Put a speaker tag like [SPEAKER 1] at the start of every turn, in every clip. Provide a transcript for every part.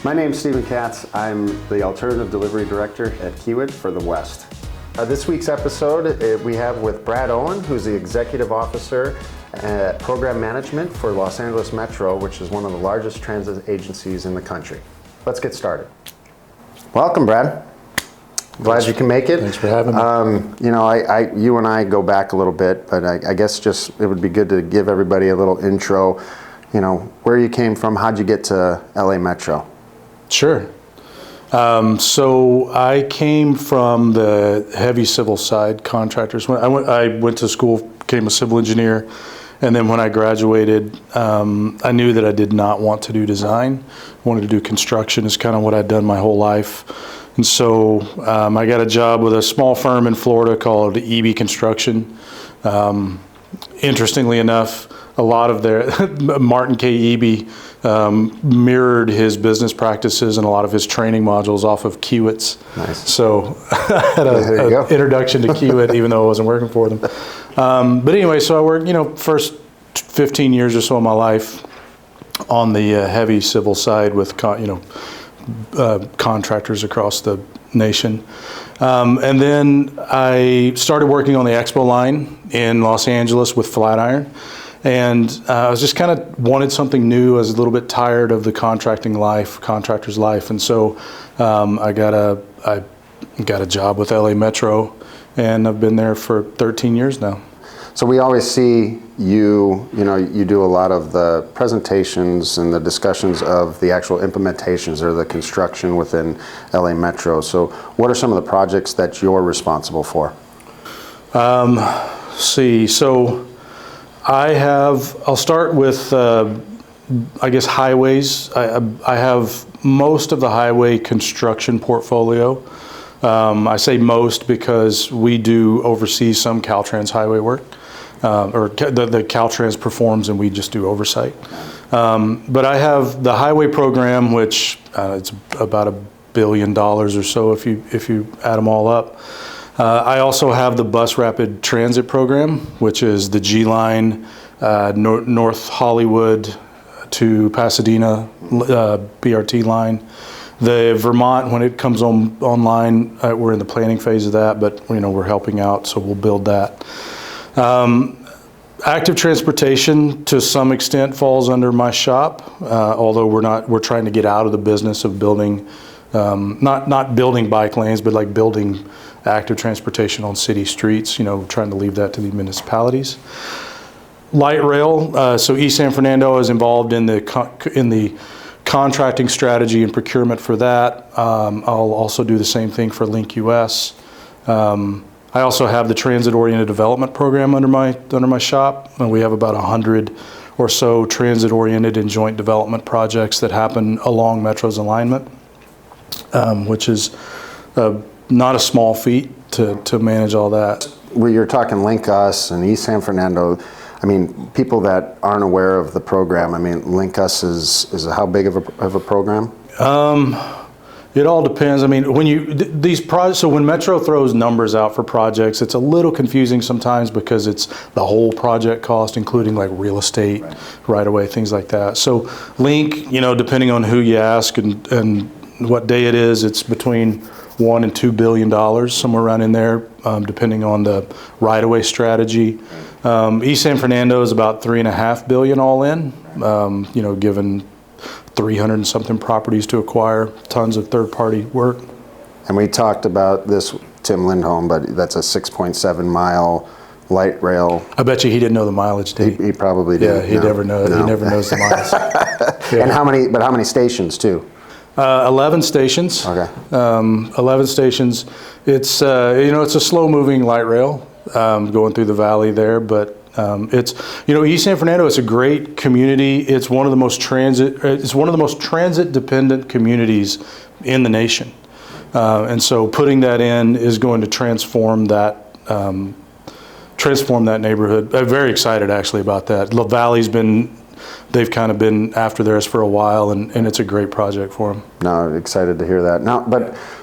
[SPEAKER 1] My name's Stephen Katz. I'm the Alternative Delivery Director at Kiewit for the West. This week's episode we have with Brad Owen, who's the Executive Officer at Program Management for Los Angeles Metro, which is one of the largest transit agencies in the country. Let's get started. Welcome, Brad. Glad you can make it.
[SPEAKER 2] Thanks for having me.
[SPEAKER 1] You and I go back a little bit, but I guess just it would be good to give everybody a little intro. You know, where you came from, how'd you get to LA Metro?
[SPEAKER 2] Sure. So I came from the heavy civil side, contractors. When I went to school, became a civil engineer, and then when I graduated, I knew that I did not want to do design. I wanted to do construction. Is kind of what I'd done my whole life. And so I got a job with a small firm in Florida called EB Construction. Interestingly enough, a lot of their Martin K. Eby mirrored his business practices and a lot of his training modules off of Kiewit's.
[SPEAKER 1] Nice.
[SPEAKER 2] So I had an introduction to Kiewit, even though I wasn't working for them. But anyway, so I worked, first 15 years or so of my life on the heavy civil side with, contractors across the nation. And then I started working on the Expo line in Los Angeles with Flatiron. And I was just kind of wanted something new. I was a little bit tired of the contractor's life. And so I got a job with LA Metro, and I've been there for 13 years now.
[SPEAKER 1] So we always see you do a lot of the presentations and the discussions of the actual implementations or the construction within LA Metro. So what are some of the projects that you're responsible for?
[SPEAKER 2] So I'll start with, highways. I have most of the highway construction portfolio. I say most because we do oversee some Caltrans highway work, or the Caltrans performs and we just do oversight. But I have the highway program, which it's about $1 billion or so if you add them all up. I also have the Bus Rapid Transit program, which is the G line, North Hollywood to Pasadena BRT line. The Vermont, when it comes online, we're in the planning phase of that, but we're helping out, so we'll build that. Active transportation to some extent falls under my shop, although we're trying to get out of the business of building, not building bike lanes, but like building active transportation on city streets, trying to leave that to the municipalities. Light rail, so East San Fernando is involved in the contracting strategy and procurement for that. I'll also do the same thing for Link US. I also have the transit-oriented development program under my shop, and we have about 100 or so transit-oriented and joint development projects that happen along Metro's alignment, which is not a small feat to manage all that.
[SPEAKER 1] When you're talking Link US and East San Fernando, people that aren't aware of the program, Link US is how big of a program?
[SPEAKER 2] It all depends. These projects. So when Metro throws numbers out for projects, it's a little confusing sometimes because it's the whole project cost, including like real estate, right away, things like that. So Link, depending on who you ask and what day it is, it's between $1 and $2 billion, somewhere around in there, depending on the right-of-way strategy. East San Fernando is about $3.5 billion all in, given 300 and something properties to acquire, tons of third-party work.
[SPEAKER 1] And we talked about this with Tim Lindholm, but that's a 6.7 mile light rail.
[SPEAKER 2] I bet you he didn't know the mileage, did he?
[SPEAKER 1] He probably did.
[SPEAKER 2] Yeah, he never knows. He never knows the miles.
[SPEAKER 1] Yeah. And how many stations too?
[SPEAKER 2] 11 stations.
[SPEAKER 1] Okay.
[SPEAKER 2] 11 stations. It's it's a slow-moving light rail going through the valley there, but it's East San Fernando. It's a great community. It's one of the most transit-dependent communities in the nation, and so putting that in is going to transform that neighborhood. I'm very excited actually about that. La Valley's they've kind of been after theirs for a while, and it's a great project for them.
[SPEAKER 1] No, excited to hear that. Now,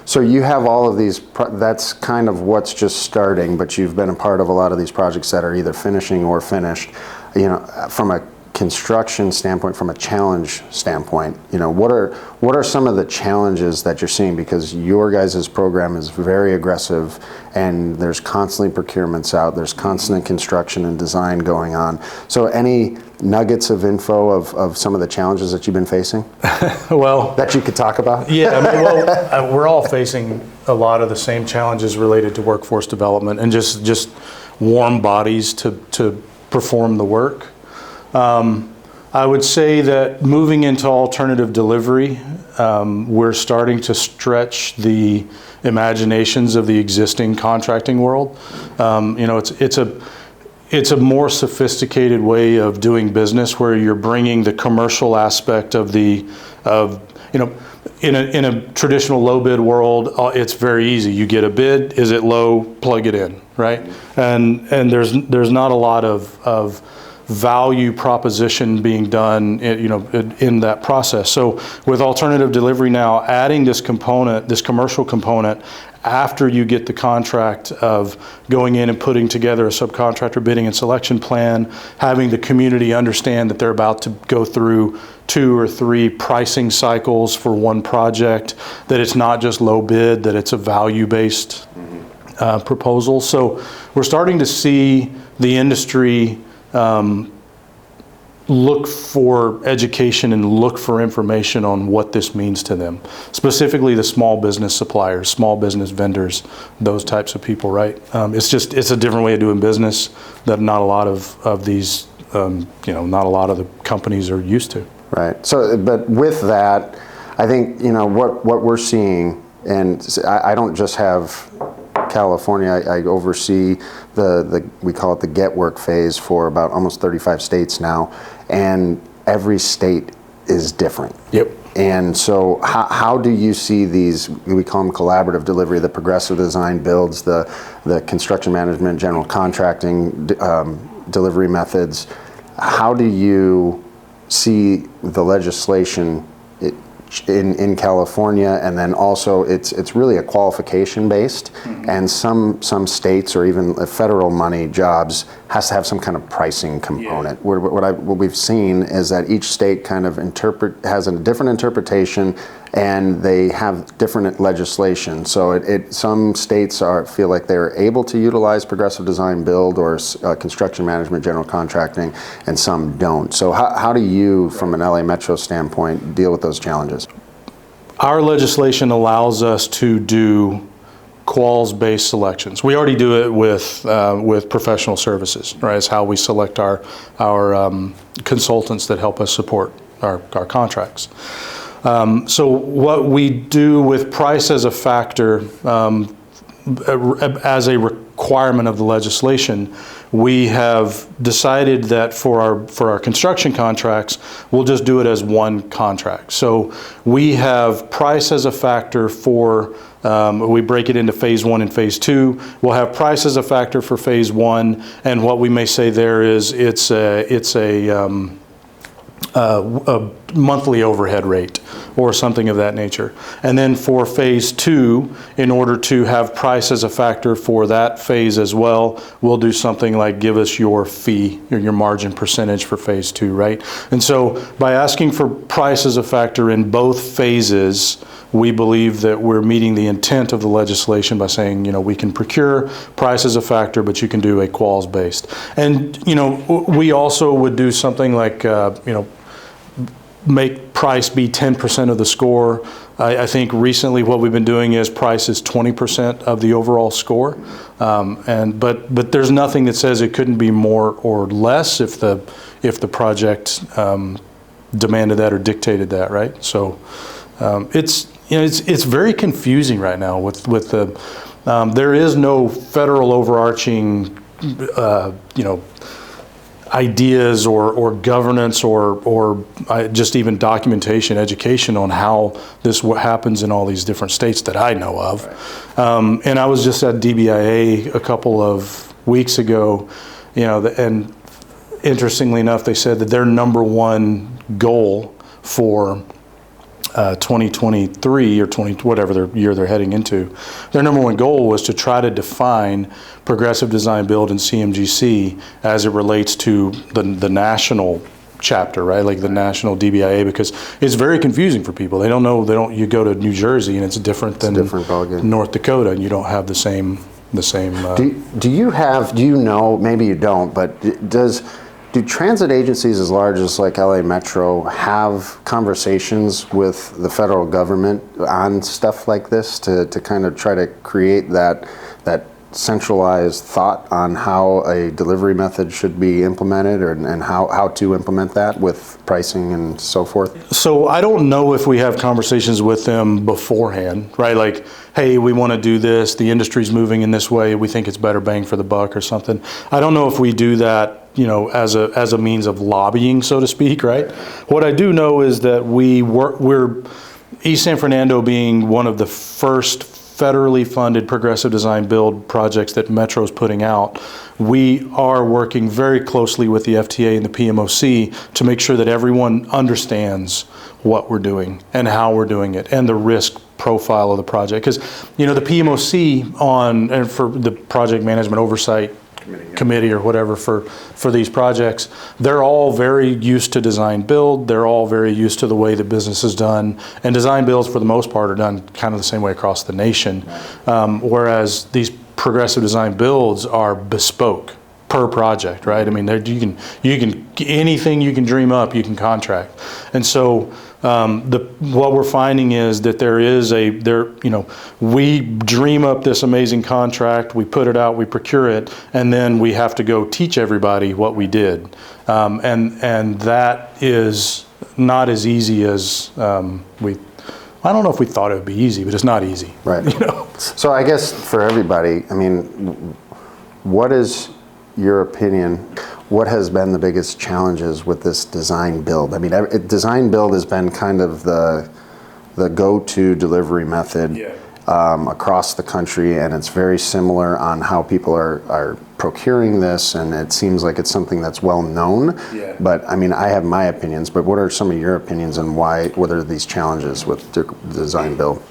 [SPEAKER 1] so you have all of these, that's kind of what's just starting, but you've been a part of a lot of these projects that are either finishing or finished. From a construction standpoint, from a challenge standpoint, what are some of the challenges that you're seeing? Because your guys' program is very aggressive, and there's constantly procurements out, there's constant construction and design going on. So any nuggets of info of some of the challenges that you've been facing?
[SPEAKER 2] Well,
[SPEAKER 1] that you could talk about?
[SPEAKER 2] Yeah, we're all facing a lot of the same challenges related to workforce development and just warm bodies to perform the work. I would say that moving into alternative delivery, we're starting to stretch the imaginations of the existing contracting world. It's a more sophisticated way of doing business where you're bringing the commercial aspect of in a traditional low bid world, it's very easy. You get a bid, is it low, plug it in, right? And there's not a lot of value proposition being done in that process. So with alternative delivery now, adding this component, this commercial component, after you get the contract of going in and putting together a subcontractor bidding and selection plan, having the community understand that they're about to go through 2 or 3 pricing cycles for one project, that it's not just low bid, that it's a value-based proposal. So we're starting to see the industry look for education and look for information on what this means to them, specifically the small business suppliers, small business vendors, those types of people, right? It's a different way of doing business that not a lot of these, not a lot of the companies are used to.
[SPEAKER 1] Right. So, but with that, I think, what we're seeing, and I don't just have California, I oversee we call it the get work phase for about almost 35 states now, and every state is different.
[SPEAKER 2] Yep.
[SPEAKER 1] And so how do you see these, we call them collaborative delivery, the progressive design builds, the construction management, general contracting delivery methods? How do you see the legislation in California, and then also it's really a qualification based, and some states or even federal money jobs has to have some kind of pricing component. Yeah. What we've seen is that each state kind of has a different interpretation, and they have different legislation. So some states feel like they're able to utilize progressive design build or construction management, general contracting, and some don't. So how do you, from an LA Metro standpoint, deal with those challenges?
[SPEAKER 2] Our legislation allows us to do quals-based selections. We already do it with professional services, right? It's how we select our consultants that help us support our contracts. So what we do with price as a factor, as a requirement of the legislation, we have decided that for our construction contracts, we'll just do it as one contract. So we have price as a factor for, we break it into phase 1 and phase 2. We'll have price as a factor for phase 1, and what we may say there is it's a monthly overhead rate or something of that nature. And then for phase 2, in order to have price as a factor for that phase as well, we'll do something like give us your fee, your margin percentage for phase 2, right? And so by asking for price as a factor in both phases, we believe that we're meeting the intent of the legislation by saying, we can procure price as a factor, but you can do a quals based. And, we also would do something like, make price be 10% of the score. I think recently what we've been doing is price is 20% of the overall score. But there's nothing that says it couldn't be more or less if the project demanded that or dictated that, right? So it's very confusing right now with the there is no federal overarching ideas or governance or just even documentation, education on how this happens in all these different states that I know of. Right. And I was just at DBIA a couple of weeks ago, and interestingly enough, they said that their number one goal for 2023 or whatever year they're heading into, their number one goal was to try to define progressive design build and CMGC as it relates to the national chapter, right? Like the national DBIA, because it's very confusing for people. They don't know. You go to New Jersey and it's different than
[SPEAKER 1] different ballgame.
[SPEAKER 2] North Dakota, and you don't have the same.
[SPEAKER 1] Do you know? Maybe you don't, but do transit agencies as large as like LA Metro have conversations with the federal government on stuff like this to kind of try to create that centralized thought on how a delivery method should be implemented, and how to implement that with pricing and so forth?
[SPEAKER 2] So I don't know if we have conversations with them beforehand, right? Like, hey, we want to do this, the industry's moving in this way, we think it's better bang for the buck or something. I don't know if we do that, as a means of lobbying, so to speak, right? What I do know is that we're East San Fernando being one of the first federally funded progressive design build projects that Metro's putting out. We are working very closely with the FTA and the PMOC to make sure that everyone understands what we're doing and how we're doing it and the risk profile of the project. Because, the PMOC and for the project management oversight committee or whatever for these projects, they're all very used to design build. They're all very used to the way the business is done, and design builds for the most part are done kind of the same way across the nation, whereas these progressive design builds are bespoke per project, right? I mean, you can anything you can dream up, you can contract. And so what we're finding is that we dream up this amazing contract, we put it out, we procure it, and then we have to go teach everybody what we did. And that is not as easy as I don't know if we thought it would be easy, but it's not easy.
[SPEAKER 1] Right. So I guess for everybody, I mean, what is your opinion? What has been the biggest challenges with this design build? I mean, design build has been kind of the go-to delivery method across the country, and it's very similar on how people are procuring this, and it seems like it's something that's well known. Yeah. But I mean, I have my opinions, but what are some of your opinions on what are these challenges with design build?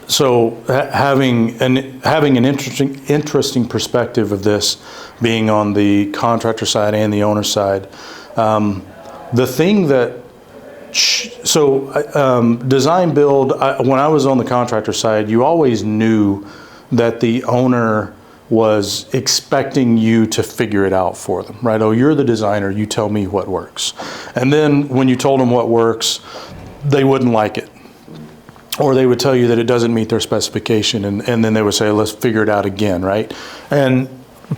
[SPEAKER 2] So having an interesting perspective of this, being on the contractor side and the owner side, the thing that design build, when I was on the contractor side, you always knew that the owner was expecting you to figure it out for them, right? Oh, you're the designer, you tell me what works. And then when you told them what works, they wouldn't like it. Or they would tell you that it doesn't meet their specification, and then they would say, let's figure it out again, right? And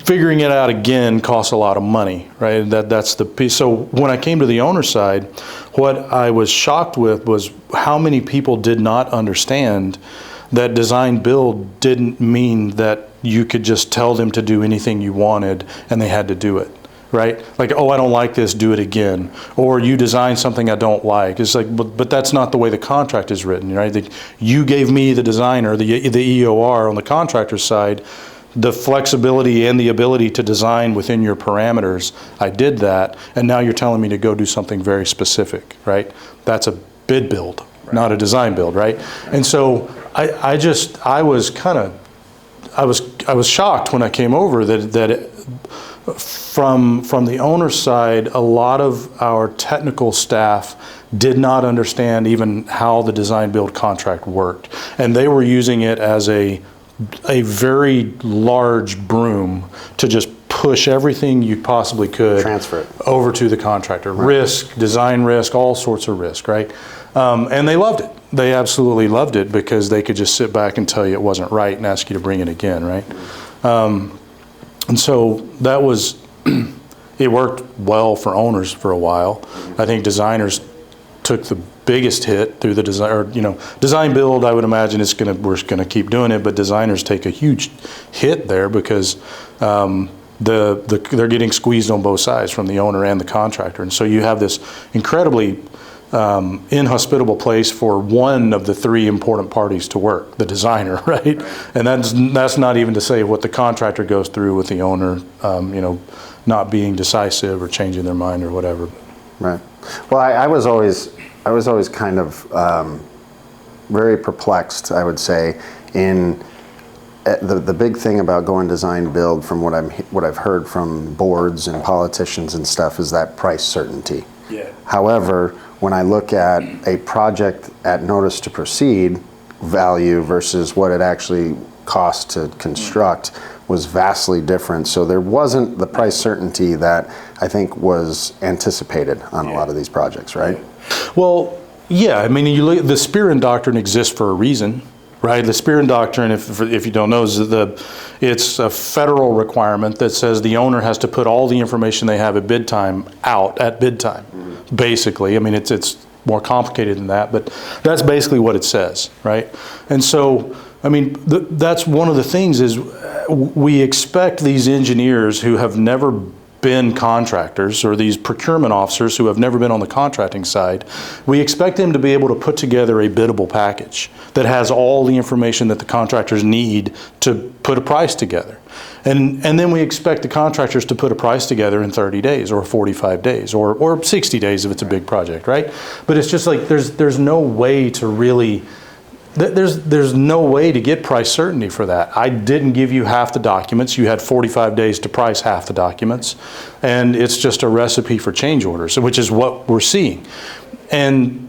[SPEAKER 2] figuring it out again costs a lot of money, right? That's the piece. So when I came to the owner side, what I was shocked with was how many people did not understand that design build didn't mean that you could just tell them to do anything you wanted and they had to do it. Right? Like, oh, I don't like this, do it again. Or you design something I don't like. It's like, but that's not the way the contract is written, right? You gave me, the designer, the EOR on the contractor's side, the flexibility and the ability to design within your parameters. I did that, and now you're telling me to go do something very specific, right? That's a bid build, right, not a design build, right? And so I was shocked when I came over that from the owner's side, a lot of our technical staff did not understand even how the design build contract worked, and they were using it as a very large broom to just push everything you possibly could
[SPEAKER 1] transfer it
[SPEAKER 2] over to the contractor. Right. Risk, design risk, all sorts of risk, right? And they loved it. They absolutely loved it because they could just sit back and tell you it wasn't right and ask you to bring it again, right? And so that was, it worked well for owners for a while. I think designers took the biggest hit through the design, or design build. I would imagine we're gonna keep doing it, but designers take a huge hit there because they're getting squeezed on both sides, from the owner and the contractor, and so you have this incredibly inhospitable place for one of the three important parties to work, the designer, right? And that's not even to say what the contractor goes through with the owner, not being decisive or changing their mind or whatever.
[SPEAKER 1] Right. Well, I was always kind of very perplexed, I would say, in the big thing about going design build, from what I've heard from boards and politicians and stuff, is that price certainty.
[SPEAKER 2] Yeah.
[SPEAKER 1] However, when I look at a project at notice to proceed value versus what it actually cost to construct was vastly different. So there wasn't the price certainty that I think was anticipated on a lot of these projects, right?
[SPEAKER 2] Well, yeah, I mean, you look, the Spearman Doctrine exists for a reason, right? The Spearman Doctrine, if you don't know, it's a federal requirement that says the owner has to put all the information they have at bid time out at bid time, basically. I mean, it's more complicated than that, but that's basically what it says, right? And so, I mean, that's one of the things is we expect these engineers who have never been contractors, or these procurement officers who have never been on the contracting side, we expect them to be able to put together a biddable package that has all the information that the contractors need to put a price together. And then we expect the contractors to put a price together in 30 days or 45 days or 60 days if it's a big project, right? But it's just like there's no way to really, there's no way to get price certainty for that. I didn't give you half the documents. You had 45 days to price half the documents. And it's just a recipe for change orders, which is what we're seeing. And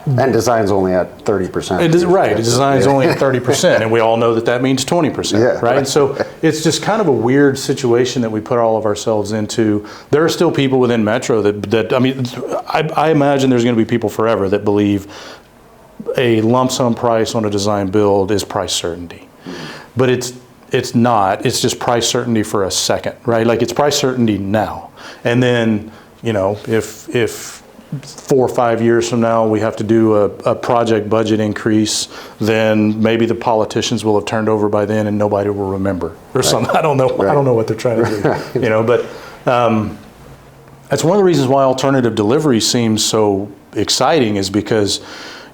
[SPEAKER 1] design's only at 30%.
[SPEAKER 2] It is, right, design's only at 30%, and we all know that that means 20%, right? So it's just kind of a weird situation that we put all of ourselves into. There are still people within Metro that I mean, I imagine there's going to be people forever that believe a lump sum price on a design build is price certainty. But it's not. It's just price certainty for a second, right? Like, it's price certainty now. And then, you know, if 4 or 5 years from now we have to do a project budget increase, then maybe the politicians will have turned over by then and nobody will remember or something. I don't know. I don't know what they're trying to do. You know, but that's one of the reasons why alternative delivery seems so exciting, is because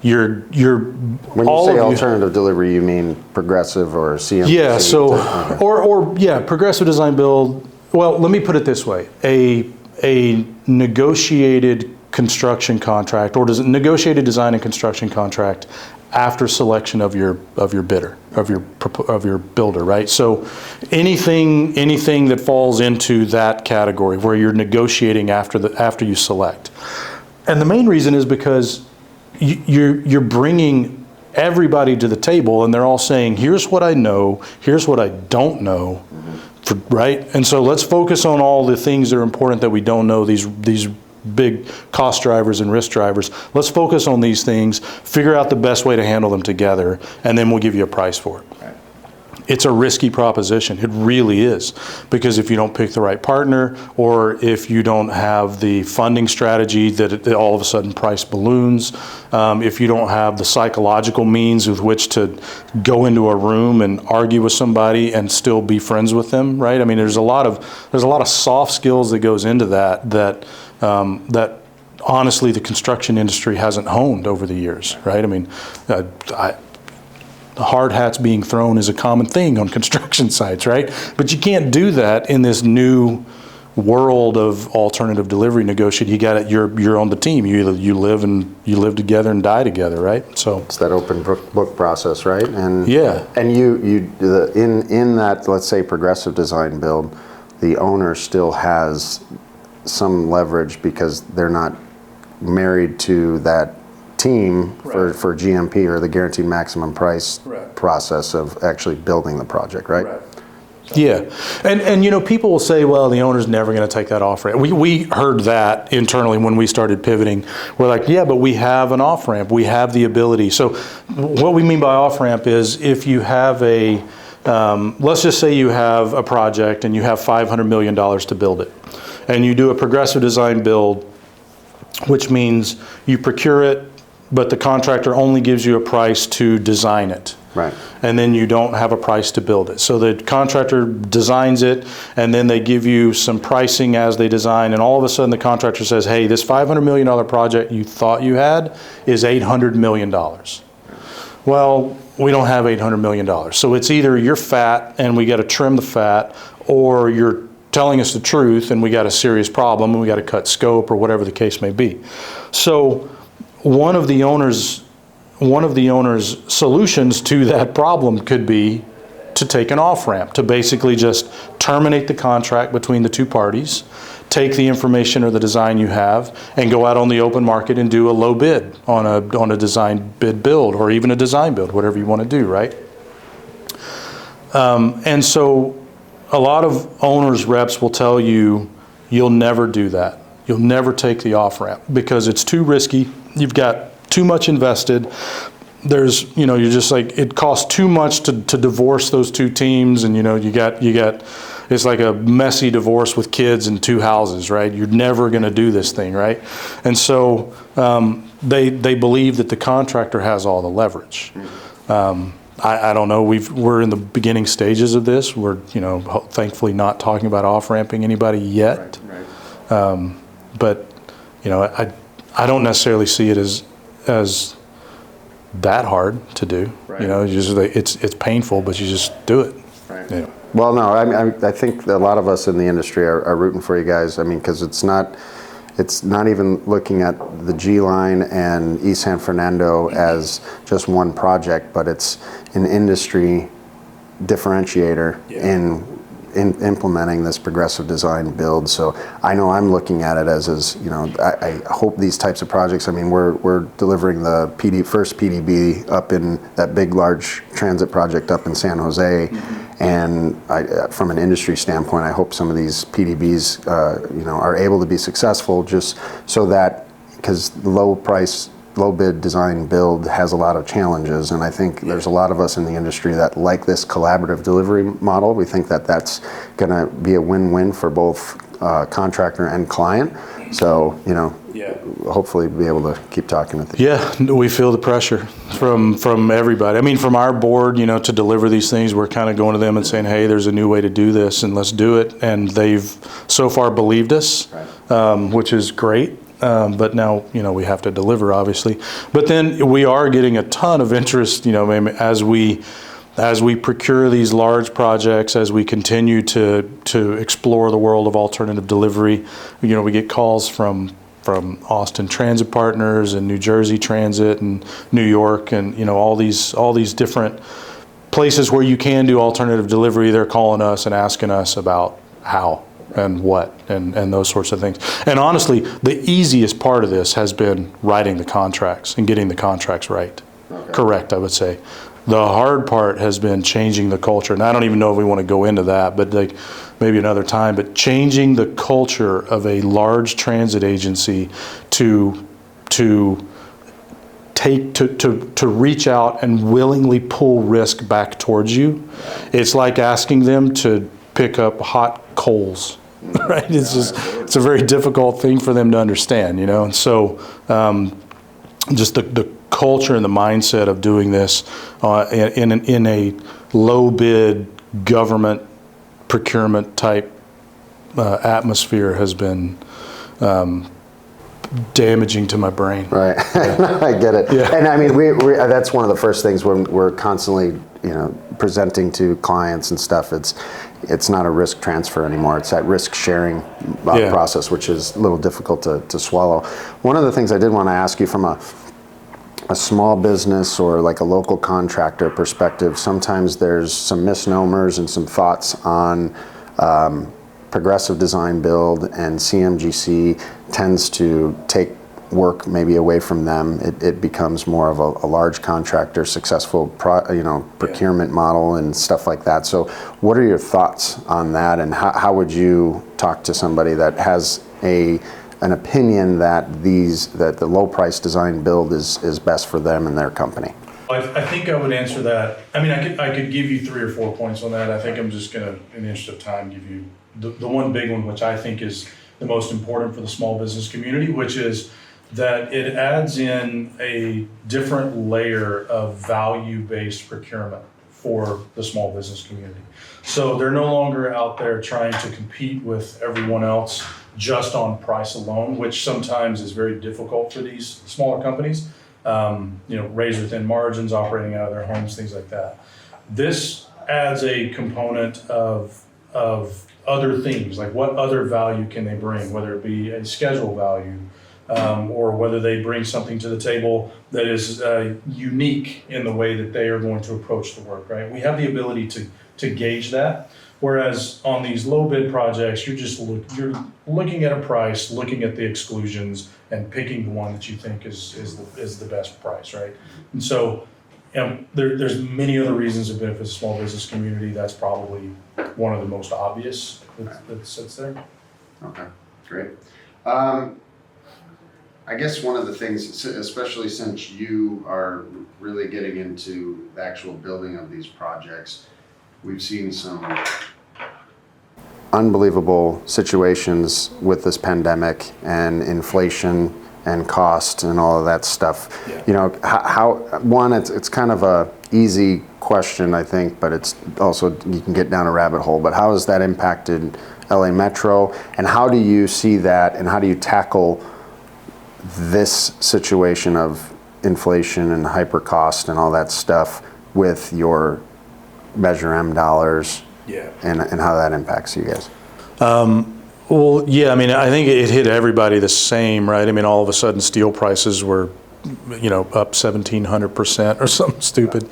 [SPEAKER 2] you're
[SPEAKER 1] when you say alternative delivery, you mean progressive or CMC?
[SPEAKER 2] Yeah, so or progressive design build. Well, let me put it this way: a negotiated construction contract, or negotiated design and construction contract after selection of your bidder, of your builder, right? So anything that falls into that category where you're negotiating after you select. And the main reason is because you're bringing everybody to the table, and they're all saying, here's what I know, here's what I don't know, right? And so let's focus on all the things that are important that we don't know, these big cost drivers and risk drivers. Let's focus on these things, figure out the best way to handle them together, and then we'll give you a price for it. Right. It's a risky proposition. It really is, because if you don't pick the right partner, or if you don't have the funding strategy that all of a sudden price balloons, if you don't have the psychological means with which to go into a room and argue with somebody and still be friends with them, right? I mean, there's a lot of soft skills that goes into that honestly the construction industry hasn't honed over the years, right? I mean, hard hats being thrown is a common thing on construction sites, right? But you can't do that in this new world of alternative delivery negotiating. You got it. You're on the team. You live together and die together, right? So
[SPEAKER 1] it's that open book process, right? And
[SPEAKER 2] yeah.
[SPEAKER 1] And in that, let's say, progressive design build, the owner still has some leverage because they're not married to that team for GMP, or the guaranteed maximum price process of actually building the project, right?
[SPEAKER 2] Yeah, and you know, people will say, well, the owner's never going to take that off ramp. We heard that internally when we started pivoting. We're like, yeah, but we have an off ramp. We have the ability. So what we mean by off ramp is, if you have let's just say you have a project and you have $500 million to build it, and you do a progressive design build, which means you procure it, but the contractor only gives you a price to design it.
[SPEAKER 1] Right.
[SPEAKER 2] And then you don't have a price to build it. So the contractor designs it, and then they give you some pricing as they design, and all of a sudden the contractor says, hey, this $500 million project you thought you had is $800 million. Well, we don't have $800 million. So it's either you're fat and we got to trim the fat, or you're telling us the truth and we got a serious problem and we got to cut scope, or whatever the case may be. So one of the owner's solutions to that problem could be to take an off-ramp, to basically just terminate the contract between the two parties, take the information or the design you have and go out on the open market and do a low bid on a design bid build, or even a design build, whatever you want to do, right? And so a lot of owners, reps will tell you, you'll never do that. You'll never take the off-ramp because it's too risky. You've got too much invested. There's, you're just like, it costs too much to divorce those two teams, and you got it's like a messy divorce with kids and two houses, right? You're never going to do this thing, right? And so they believe that the contractor has all the leverage. I don't know. We're in the beginning stages of this. We're thankfully not talking about off-ramping anybody yet. Right. But I don't necessarily see it as that hard to do. Right. It's painful, but you just do it. Right.
[SPEAKER 1] Well, no, I think a lot of us in the industry are rooting for you guys. I mean, because it's not even looking at the G line and East San Fernando as just one project, but it's an industry differentiator in implementing this progressive design build. So I know I'm looking at it as I hope these types of projects. I mean, we're delivering the first PDB up in that big large transit project up in San Jose, and from an industry standpoint, I hope some of these PDBs are able to be successful, just so that, because low bid design build has a lot of challenges, and I think there's a lot of us in the industry that like this collaborative delivery model. We think that that's going to be a win-win for both contractor and client. So hopefully be able to keep talking with you.
[SPEAKER 2] Yeah, we feel the pressure from everybody. I mean, from our board, to deliver these things, we're kind of going to them and saying, hey, there's a new way to do this, and let's do it. And they've so far believed us, which is great. But now, we have to deliver, obviously. But then we are getting a ton of interest, as we procure these large projects, as we continue to explore the world of alternative delivery. We get calls from Austin Transit Partners and New Jersey Transit and New York, and all these different places where you can do alternative delivery. They're calling us and asking us about how and what and those sorts of things. And honestly, the easiest part of this has been writing the contracts and getting the contracts right. Okay. Correct, I would say. The hard part has been changing the culture. And I don't even know if we want to go into that, but maybe another time. But changing the culture of a large transit agency to reach out and willingly pull risk back towards you. It's like asking them to pick up hot coals, right? It's a very difficult thing for them to understand, And so just the culture and the mindset of doing this in a low bid government procurement type atmosphere has been damaging to my brain.
[SPEAKER 1] Right. Yeah. I get it. Yeah. And I mean, we that's one of the first things when we're constantly, presenting to clients and stuff. It's not a risk transfer anymore. It's that risk sharing process, which is a little difficult to swallow. One of the things I did want to ask you from a small business or like a local contractor perspective, sometimes there's some misnomers and some thoughts on progressive design build, and CMGC tends to take work maybe away from them. It becomes more of a large contractor, successful procurement model and stuff like that. So what are your thoughts on that, and how would you talk to somebody that has an opinion that the low price design build is best for them and their company?
[SPEAKER 2] I think I would answer that. I mean, I could give you 3 or 4 points on that. I think I'm just going to, in the interest of time, give you the one big one, which I think is the most important for the small business community, which is that it adds in a different layer of value-based procurement for the small business community. So they're no longer out there trying to compete with everyone else just on price alone, which sometimes is very difficult for these smaller companies. Razor thin margins, operating out of their homes, things like that. This adds a component of other things, like what other value can they bring, whether it be a schedule value, or whether they bring something to the table that is unique in the way that they are going to approach the work, right? We have the ability to gauge that. Whereas on these low bid projects, you're looking at a price, looking at the exclusions, and picking the one that you think is the best price, right? And so, there's many other reasons it benefits the small business community. That's probably one of the most obvious that sits there.
[SPEAKER 1] Okay, great. I guess one of the things, especially since you are really getting into the actual building of these projects, we've seen some unbelievable situations with this pandemic and inflation and cost and all of that stuff.
[SPEAKER 2] Yeah.
[SPEAKER 1] You know, it's kind of a easy question, I think, but it's also, you can get down a rabbit hole, but how has that impacted LA Metro, and how do you see that, and how do you tackle this situation of inflation and hyper cost and all that stuff with your Measure M dollars?
[SPEAKER 2] Yeah.
[SPEAKER 1] And how that impacts you guys?
[SPEAKER 2] Well, yeah, I mean, I think it hit everybody the same, right? I mean, all of a sudden steel prices were, up 1,700% or something stupid.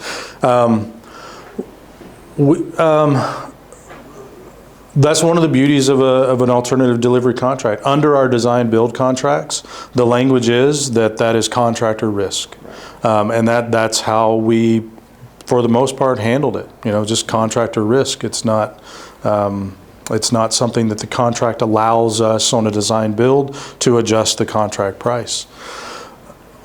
[SPEAKER 2] That's one of the beauties of an alternative delivery contract. Under our design build contracts, the language is that is contractor risk. And that's how we, for the most part, handled it. Just contractor risk. It's not something that the contract allows us on a design build to adjust the contract price.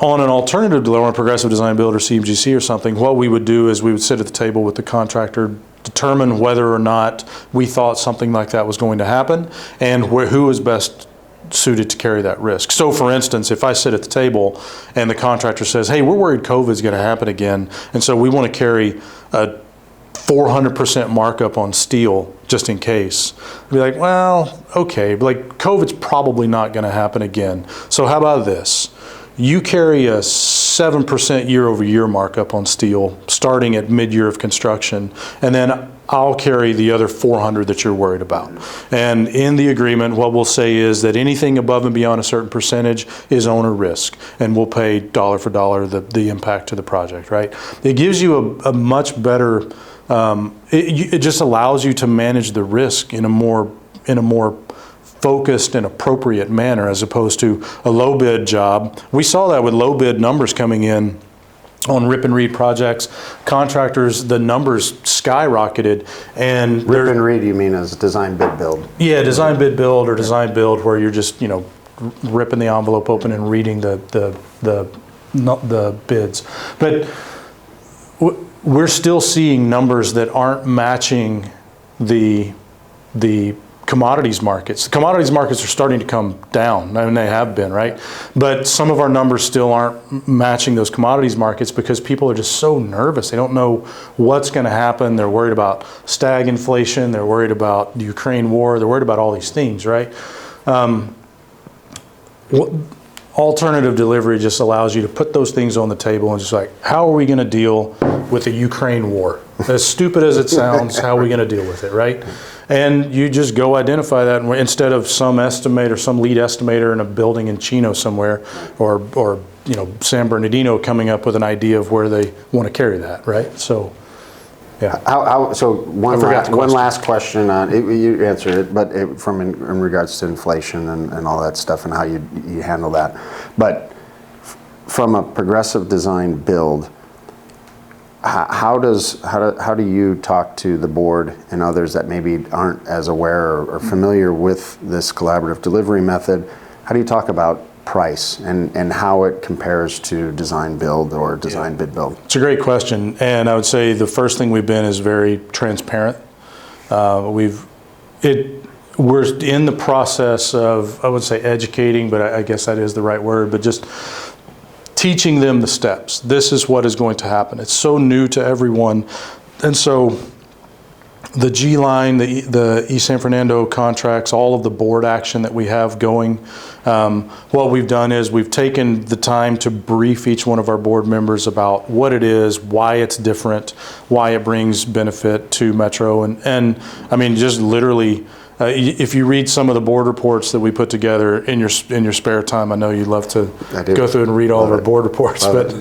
[SPEAKER 2] On an alternative delivery, on a progressive design build or CMGC or something, what we would do is we would sit at the table with the contractor, determine whether or not we thought something like that was going to happen, and who is best suited to carry that risk. So for instance, if I sit at the table and the contractor says, hey, we're worried COVID's going to happen again, and so we want to carry a 400% markup on steel just in case. I'd be like, well, okay, but like COVID's probably not going to happen again. So how about this? You carry a 7% year-over-year markup on steel starting at mid-year of construction, and then I'll carry the other 400 that you're worried about. And in the agreement, what we'll say is that anything above and beyond a certain percentage is owner risk, and we'll pay dollar for dollar the impact to the project, right? It gives you a much better, it just allows you to manage the risk in a more focused and appropriate manner, as opposed to a low bid job. We saw that with low bid numbers coming in on rip and read projects. Contractors, the numbers skyrocketed, and
[SPEAKER 1] Rip and read, you mean as design bid build?
[SPEAKER 2] Yeah, design bid build or design build, where you're just ripping the envelope open and reading the bids. But we're still seeing numbers that aren't matching the commodities markets. The commodities markets are starting to come down, and they have been, right? But some of our numbers still aren't matching those commodities markets because people are just so nervous. They don't know what's going to happen. They're worried about stagflation. They're worried about the Ukraine war. They're worried about all these things, right? Alternative delivery just allows you to put those things on the table and just like, how are we going to deal with the Ukraine war? As stupid as it sounds, how are we going to deal with it, right? And you just go identify that, and instead of some estimator, some lead estimator in a building in Chino somewhere, or San Bernardino coming up with an idea of where they want to carry that, right? So, yeah.
[SPEAKER 1] So one last question on it, you answered it, but in regards to inflation and all that stuff and how you handle that. But from a progressive design build, how do you talk to the board and others that maybe aren't as aware or familiar with this collaborative delivery method? How do you talk about price and how it compares to design build or design bid build?
[SPEAKER 2] It's a great question, and I would say the first thing we've been is very transparent. We're in the process of, I would say, educating, but I guess that is the right word, but just teaching them the steps. This is what is going to happen. It's so new to everyone, and so the G line, the East San Fernando contracts, all of the board action that we have going, what we've done is we've taken the time to brief each one of our board members about what it is, why it's different, why it brings benefit to Metro, and I mean, just literally, if you read some of the board reports that we put together in your spare time, I know you'd love to go through and read all of our board reports, but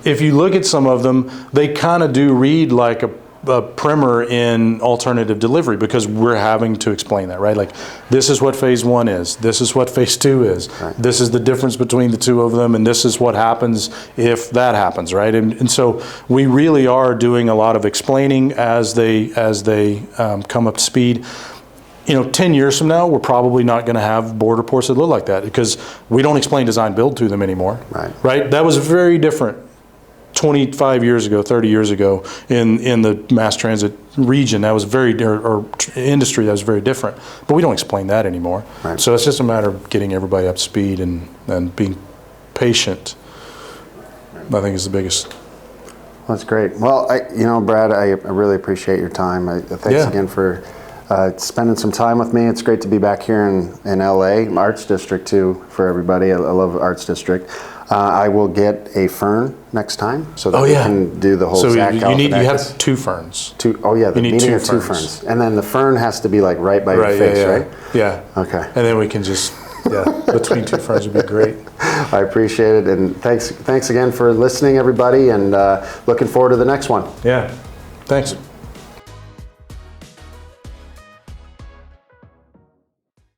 [SPEAKER 2] if you look at some of them, they kind of do read like a primer in alternative delivery because we're having to explain that, right? Like, this is what phase 1 is, this is what phase 2 is,
[SPEAKER 1] right.
[SPEAKER 2] This is the difference between the two of them, and this is what happens if that happens, right? And so we really are doing a lot of explaining as they come up to speed. 10 years from now, we're probably not going to have board reports that look like that because we don't explain design build to them anymore. Right? That was very different 25 years ago, 30 years ago in the mass transit region. That was or industry, that was very different. But we don't explain that anymore.
[SPEAKER 1] Right.
[SPEAKER 2] So it's just a matter of getting everybody up to speed and being patient, I think, is the biggest.
[SPEAKER 1] That's great. Well, Brad, I really appreciate your time. Thanks again for spending some time with me. It's great to be back here in LA, Arts District too, for everybody. I love Arts District. I will get a fern next time so that we can do the whole Zach
[SPEAKER 2] you have 2 ferns.
[SPEAKER 1] The meeting of 2 ferns. And then the fern has to be like right by your face, right?
[SPEAKER 2] Yeah.
[SPEAKER 1] Okay.
[SPEAKER 2] And then we can just, between 2 ferns would be great.
[SPEAKER 1] I appreciate it. And thanks again for listening, everybody, and looking forward to the next one.
[SPEAKER 2] Yeah. Thanks.